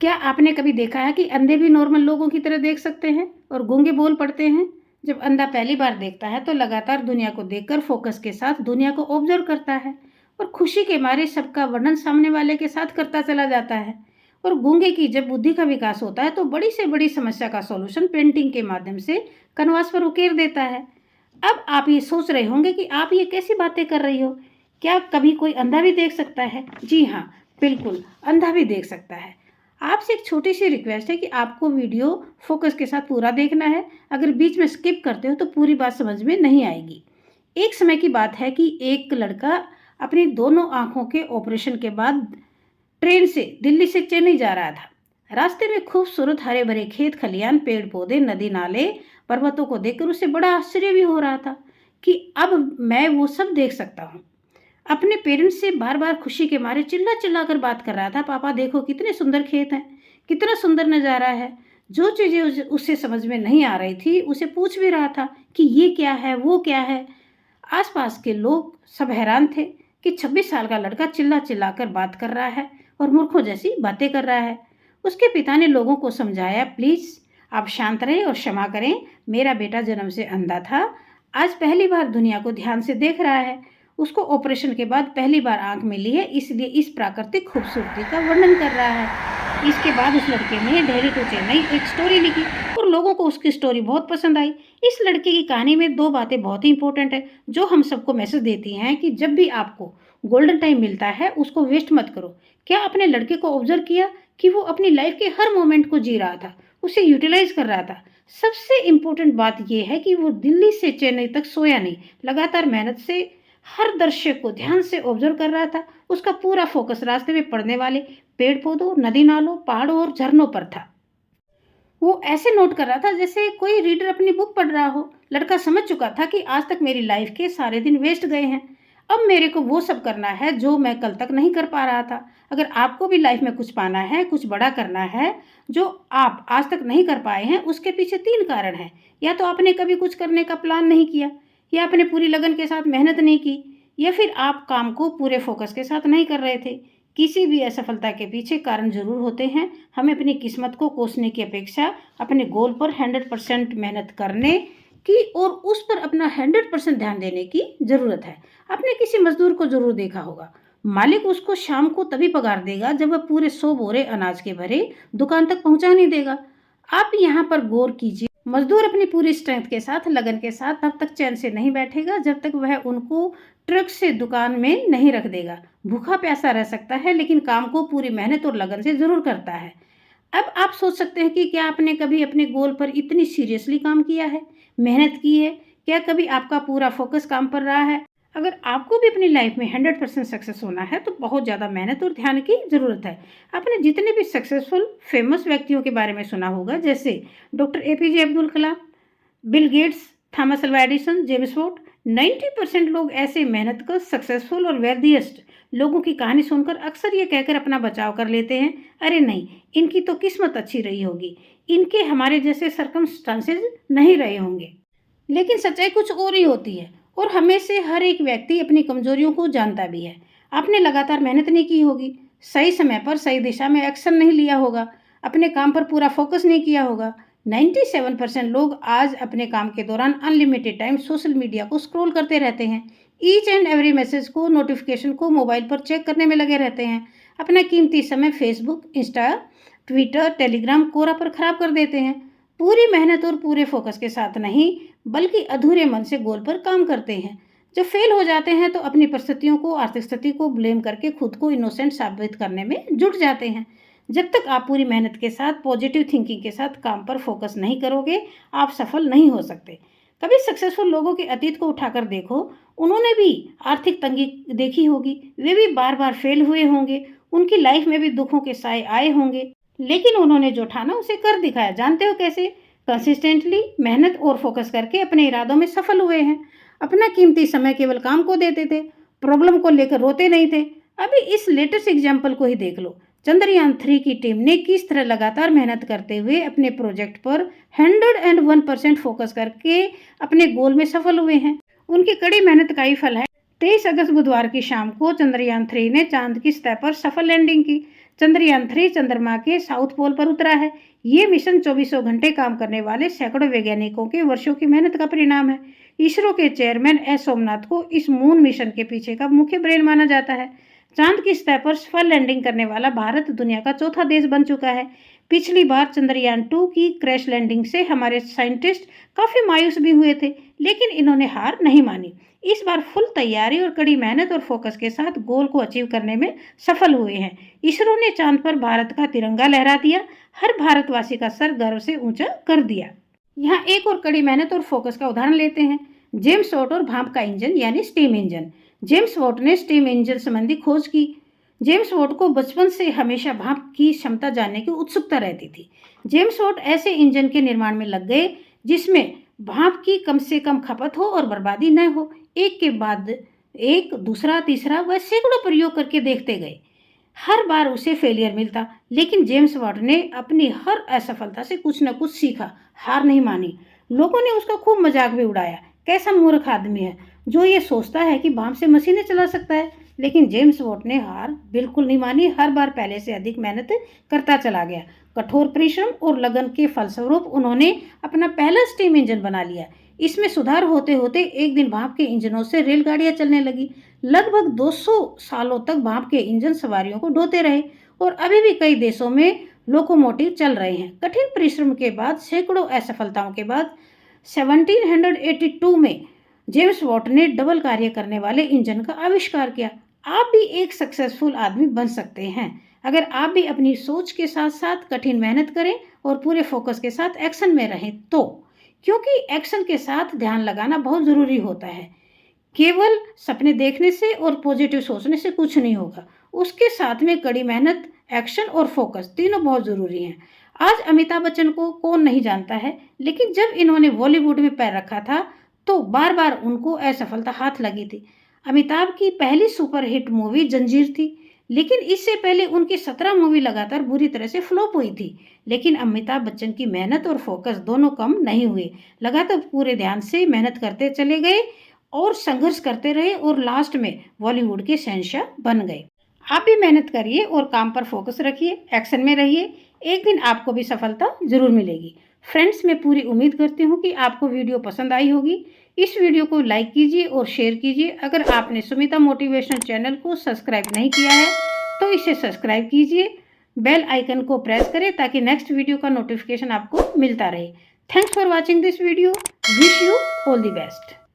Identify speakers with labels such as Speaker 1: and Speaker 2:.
Speaker 1: क्या आपने कभी देखा है कि अंधे भी नॉर्मल लोगों की तरह देख सकते हैं और गूंगे बोल पड़ते हैं? जब अंधा पहली बार देखता है तो लगातार दुनिया को देखकर फोकस के साथ दुनिया को ऑब्जर्व करता है और खुशी के मारे सबका वर्णन सामने वाले के साथ करता चला जाता है। और गूंगे की जब बुद्धि का विकास होता है तो बड़ी से बड़ी समस्या का सॉल्यूशन पेंटिंग के माध्यम से कनवास पर उकेर देता है। अब आप ये सोच रहे होंगे कि आप ये कैसी बातें कर रही हो, क्या कभी कोई अंधा भी देख सकता है? जी हाँ, बिल्कुल, अंधा भी देख सकता है। आपसे एक छोटी सी रिक्वेस्ट है कि आपको वीडियो फोकस के साथ पूरा देखना है। अगर बीच में स्किप करते हो तो पूरी बात समझ में नहीं आएगी। एक समय की बात है कि एक लड़का अपनी दोनों आंखों के ऑपरेशन के बाद ट्रेन से दिल्ली से चेन्नई जा रहा था। रास्ते में खूबसूरत हरे भरे खेत खलियान, पेड़ पौधे, नदी नाले, पर्वतों को देखकर उसे बड़ा आश्चर्य भी हो रहा था कि अब मैं वो सब देख सकता हूँ। अपने पेरेंट्स से बार बार खुशी के मारे चिल्ला चिल्ला कर बात कर रहा था, पापा देखो कितने सुंदर खेत हैं, कितना सुंदर नज़ारा है। जो चीज़ें उसे समझ में नहीं आ रही थी उसे पूछ भी रहा था कि ये क्या है, वो क्या है। आसपास के लोग सब हैरान थे कि 26 साल का लड़का चिल्ला चिल्ला कर बात कर रहा है और मूर्खों जैसी बातें कर रहा है। उसके पिता ने लोगों को समझाया, प्लीज़ आप शांत रहें और क्षमा करें, मेरा बेटा जन्म से अंधा था, आज पहली बार दुनिया को ध्यान से देख रहा है। उसको ऑपरेशन के बाद पहली बार आंख मिली है, इसलिए इस प्राकृतिक खूबसूरती का वर्णन कर रहा है। इसके बाद उस लड़के ने दिल्ली टू चेन्नई एक स्टोरी लिखी और लोगों को उसकी स्टोरी बहुत पसंद आई। इस लड़के की कहानी में दो बातें बहुत ही इंपॉर्टेंट है जो हम सबको मैसेज देती हैं कि जब भी आपको गोल्डन टाइम मिलता है उसको वेस्ट मत करो। क्या आपने लड़के को ऑब्जर्व किया कि वो अपनी लाइफ के हर मोमेंट को जी रहा था, उसे यूटिलाइज कर रहा था। सबसे इम्पोर्टेंट बात यह है कि वो दिल्ली से चेन्नई तक सोया नहीं, लगातार मेहनत से हर दृश्य को ध्यान से ऑब्जर्व कर रहा था। उसका पूरा फोकस रास्ते में पड़ने वाले पेड़ पौधों, नदी नालों, पहाड़ों और झरनों पर था। वो ऐसे नोट कर रहा था जैसे कोई रीडर अपनी बुक पढ़ रहा हो। लड़का समझ चुका था कि आज तक मेरी लाइफ के सारे दिन वेस्ट गए हैं, अब मेरे को वो सब करना है जो मैं कल तक नहीं कर पा रहा था। अगर आपको भी लाइफ में कुछ पाना है, कुछ बड़ा करना है जो आप आज तक नहीं कर पाए हैं, उसके पीछे 3 कारण हैं। या तो आपने कभी कुछ करने का प्लान नहीं किया, या आपने पूरी लगन के साथ मेहनत नहीं की, या फिर आप काम को पूरे फोकस के साथ नहीं कर रहे थे। किसी भी असफलता के पीछे कारण जरूर होते हैं। हमें अपनी किस्मत को कोसने की अपेक्षा अपने गोल पर 100% मेहनत करने की और उस पर अपना 100% ध्यान देने की ज़रूरत है। आपने किसी मजदूर को ज़रूर देखा होगा, मालिक उसको शाम को तभी पगार देगा जब वह पूरे 100 बोरे अनाज के भरे दुकान तक पहुंचाने देगा। आप यहाँ पर गौर कीजिए, मजदूर अपनी पूरी स्ट्रेंथ के साथ, लगन के साथ तब तक चैन से नहीं बैठेगा जब तक वह उनको ट्रक से दुकान में नहीं रख देगा। भूखा प्यासा रह सकता है लेकिन काम को पूरी मेहनत और लगन से ज़रूर करता है। अब आप सोच सकते हैं कि क्या आपने कभी अपने गोल पर इतनी सीरियसली काम किया है, मेहनत की है? क्या कभी आपका पूरा फोकस काम पर रहा है? अगर आपको भी अपनी लाइफ में 100% सक्सेस होना है तो बहुत ज़्यादा मेहनत और ध्यान की ज़रूरत है। आपने जितने भी सक्सेसफुल फेमस व्यक्तियों के बारे में सुना होगा, जैसे doctor APJ Abdul Kalam, Bill Gates, Thomas Alva Edison, James Watt, 90% लोग ऐसे मेहनत कर सक्सेसफुल और वेल्दीएस्ट लोगों की कहानी सुनकर अक्सर ये कहकर अपना बचाव कर लेते हैं, अरे नहीं, इनकी तो किस्मत अच्छी रही होगी, इनके हमारे जैसे सर्कमस्टांसेस नहीं रहे होंगे। लेकिन सच्चाई कुछ और ही होती है और हमें से हर एक व्यक्ति अपनी कमजोरियों को जानता भी है। आपने लगातार मेहनत नहीं की होगी, सही समय पर सही दिशा में एक्शन नहीं लिया होगा, अपने काम पर पूरा फोकस नहीं किया होगा। 97% लोग आज अपने काम के दौरान अनलिमिटेड टाइम सोशल मीडिया को स्क्रॉल करते रहते हैं। ईच एंड एवरी मैसेज को, नोटिफिकेशन को मोबाइल पर चेक करने में लगे रहते हैं। अपना कीमती समय फेसबुक, इंस्टा, ट्विटर, टेलीग्राम, कोरा पर खराब कर देते हैं। पूरी मेहनत और पूरे फोकस के साथ नहीं बल्कि अधूरे मन से गोल पर काम करते हैं। जब फेल हो जाते हैं तो अपनी परिस्थितियों को, आर्थिक स्थिति को ब्लेम करके खुद को इनोसेंट साबित करने में जुट जाते हैं। जब तक आप पूरी मेहनत के साथ, पॉजिटिव थिंकिंग के साथ काम पर फोकस नहीं करोगे, आप सफल नहीं हो सकते। कभी सक्सेसफुल लोगों के अतीत को उठाकर देखो, उन्होंने भी आर्थिक तंगी देखी होगी, वे भी बार बार फेल हुए होंगे, उनकी लाइफ में भी दुखों के साए आए होंगे, लेकिन उन्होंने जो ठाना उसे कर दिखाया। जानते हो कैसे? कंसिस्टेंटली मेहनत और फोकस करके अपने इरादों में सफल हुए हैं। अपना कीमती समय केवल काम को देते थे, प्रॉब्लम को लेकर रोते नहीं थे। अभी इस लेटेस्ट एग्जाम्पल को ही देख लो, चंद्रयान 3 की टीम ने किस तरह लगातार मेहनत करते हुए अपने प्रोजेक्ट पर 101% फोकस करके अपने गोल में सफल हुए हैं। उनकी कड़ी मेहनत का ही फल है। 23 अगस्त बुधवार की शाम को चंद्रयान 3 ने चांद की सतह पर सफल लैंडिंग की। चंद्रयान 3 चंद्रमा के साउथ पोल पर उतरा है। ये मिशन 24 घंटे काम करने वाले सैकड़ों वैज्ञानिकों के वर्षों की मेहनत का परिणाम है। इसरो के चेयरमैन एस सोमनाथ को इस मून मिशन के पीछे का मुख्य ब्रेन माना जाता है। चांद की सतह पर सफल लैंडिंग करने वाला भारत दुनिया का चौथा देश बन चुका है। पिछली बार चंद्रयान 2 की क्रैश लैंडिंग से हमारे साइंटिस्ट काफ़ी मायूस भी हुए थे, लेकिन इन्होंने हार नहीं मानी। इस बार फुल तैयारी और कड़ी मेहनत और फोकस के साथ गोल को अचीव करने में सफल हुए हैं। इसरो ने चांद पर भारत का तिरंगा लहरा दिया, हर भारतवासी का सर गर्व से ऊंचा कर दिया। यहाँ एक और कड़ी मेहनत और फोकस का उदाहरण लेते हैं, जेम्स वॉट और भाप का इंजन यानी स्टीम इंजन। जेम्स वॉट ने स्टीम इंजन संबंधी खोज की। जेम्स वॉट को बचपन से हमेशा भाप की क्षमता जानने की उत्सुकता रहती थी। जेम्स वॉट ऐसे इंजन के निर्माण में लग गए जिसमें भाप की कम से कम खपत हो और बर्बादी न हो। एक के बाद एक, दूसरा, तीसरा, वह सैकड़ों प्रयोग करके देखते गए। हर बार उसे फेलियर मिलता, लेकिन जेम्स वॉट ने अपनी हर असफलता से कुछ न कुछ सीखा, हार नहीं मानी। लोगों ने उसका खूब मजाक भी उड़ाया, कैसा मूर्ख आदमी है जो ये सोचता है कि भाप से मशीनें चला सकता है। लेकिन जेम्स वॉट ने हार बिल्कुल नहीं मानी, हर बार पहले से अधिक मेहनत करता चला गया। कठोर परिश्रम और लगन के फलस्वरूप उन्होंने अपना पहला स्टीम इंजन बना लिया। इसमें सुधार होते होते एक दिन भाप के इंजनों से रेलगाड़ियां चलने लगी। लगभग 200 सालों तक भाप के इंजन सवारियों को ढोते रहे और अभी भी कई देशों में लोकोमोटिव चल रहे हैं। कठिन परिश्रम के बाद, सैकड़ों असफलताओं के बाद 1782 में जेम्स वॉट ने डबल कार्य करने वाले इंजन का आविष्कार किया। आप भी एक सक्सेसफुल आदमी बन सकते हैं अगर आप भी अपनी सोच के साथ साथ कठिन मेहनत करें और पूरे फोकस के साथ एक्शन में रहें तो, क्योंकि एक्शन के साथ ध्यान लगाना बहुत ज़रूरी होता है। केवल सपने देखने से और पॉजिटिव सोचने से कुछ नहीं होगा, उसके साथ में कड़ी मेहनत, एक्शन और फोकस तीनों बहुत ज़रूरी हैं। आज अमिताभ बच्चन को कौन नहीं जानता है, लेकिन जब इन्होंने बॉलीवुड में पैर रखा था तो बार बार उनको असफलता हाथ लगी थी। अमिताभ की पहली सुपरहिट मूवी जंजीर थी, लेकिन इससे पहले उनकी 17 मूवी लगातार बुरी तरह से फ्लॉप हुई थी। लेकिन अमिताभ बच्चन की मेहनत और फोकस दोनों कम नहीं हुए, लगातार पूरे ध्यान से मेहनत करते चले गए और संघर्ष करते रहे और लास्ट में बॉलीवुड के शहंशाह बन गए। आप भी मेहनत करिए और काम पर फोकस रखिए, एक्शन में रहिए, एक दिन आपको भी सफलता जरूर मिलेगी। फ्रेंड्स, मैं पूरी उम्मीद करती हूँ कि आपको वीडियो पसंद आई होगी। इस वीडियो को लाइक कीजिए और शेयर कीजिए। अगर आपने सुमिता मोटिवेशनल चैनल को सब्सक्राइब नहीं किया है तो इसे सब्सक्राइब कीजिए, बेल आइकन को प्रेस करें ताकि नेक्स्ट वीडियो का नोटिफिकेशन आपको मिलता रहे। Thanks for watching this video. Wish you all the best.